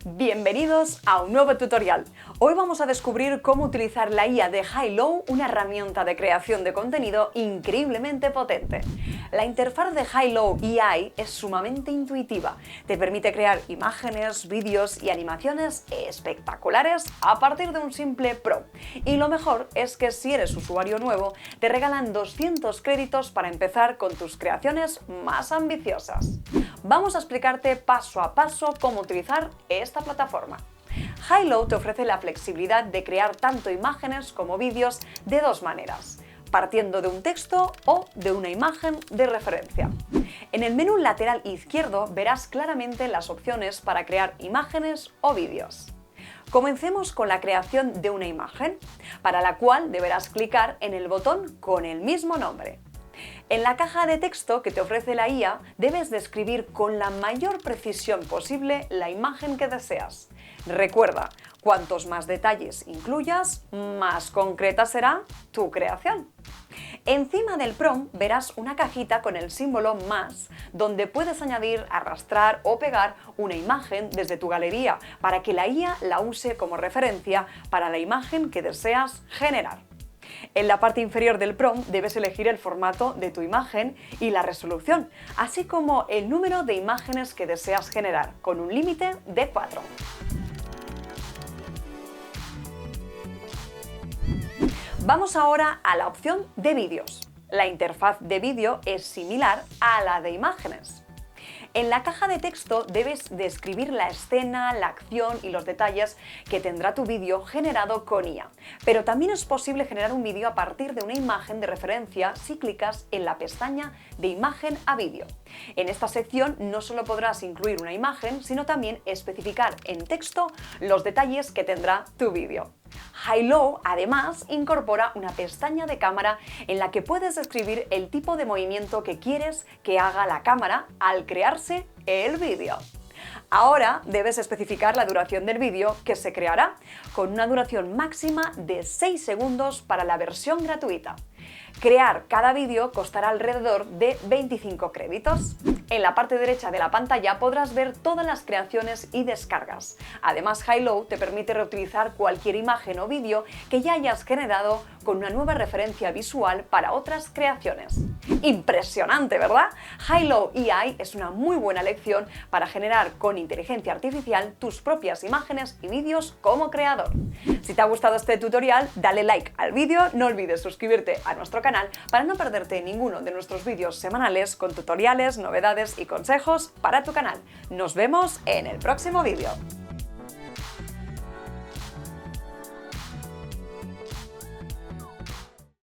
Bienvenidos a un nuevo tutorial. Hoy vamos a descubrir cómo utilizar la IA de Hailuo, una herramienta de creación de contenido increíblemente potente. La interfaz de Hailuo AI es sumamente intuitiva. Te permite crear imágenes, vídeos y animaciones espectaculares a partir de un simple prompt. Y lo mejor es que si eres usuario nuevo, te regalan 200 créditos para empezar con tus creaciones más ambiciosas. Vamos a explicarte paso a paso cómo utilizar esta plataforma. Hailuo te ofrece la flexibilidad de crear tanto imágenes como vídeos de dos maneras, partiendo de un texto o de una imagen de referencia. En el menú lateral izquierdo verás claramente las opciones para crear imágenes o vídeos. Comencemos con la creación de una imagen, para la cual deberás clicar en el botón con el mismo nombre. En la caja de texto que te ofrece la IA, debes describir con la mayor precisión posible la imagen que deseas. Recuerda, cuantos más detalles incluyas, más concreta será tu creación. Encima del prompt verás una cajita con el símbolo más, donde puedes añadir, arrastrar o pegar una imagen desde tu galería para que la IA la use como referencia para la imagen que deseas generar. En la parte inferior del prompt debes elegir el formato de tu imagen y la resolución, así como el número de imágenes que deseas generar, con un límite de 4. Vamos ahora a la opción de vídeos. La interfaz de vídeo es similar a la de imágenes. En la caja de texto debes describir la escena, la acción y los detalles que tendrá tu vídeo generado con IA. Pero también es posible generar un vídeo a partir de una imagen de referencia si clicas en la pestaña de imagen a vídeo. En esta sección no solo podrás incluir una imagen, sino también especificar en texto los detalles que tendrá tu vídeo. Hailuo además incorpora una pestaña de cámara en la que puedes describir el tipo de movimiento que quieres que haga la cámara al crearse el vídeo. Ahora debes especificar la duración del vídeo que se creará, con una duración máxima de 6 segundos para la versión gratuita. Crear cada vídeo costará alrededor de 25 créditos. En la parte derecha de la pantalla podrás ver todas las creaciones y descargas. Además, Hailuo te permite reutilizar cualquier imagen o vídeo que ya hayas generado con una nueva referencia visual para otras creaciones. ¡Impresionante!, ¿verdad? Hailuo AI es una muy buena lección para generar con inteligencia artificial tus propias imágenes y vídeos como creador. Si te ha gustado este tutorial, dale like al vídeo, no olvides suscribirte a nuestro canal para no perderte ninguno de nuestros vídeos semanales con tutoriales, novedades y consejos para tu canal. Nos vemos en el próximo vídeo.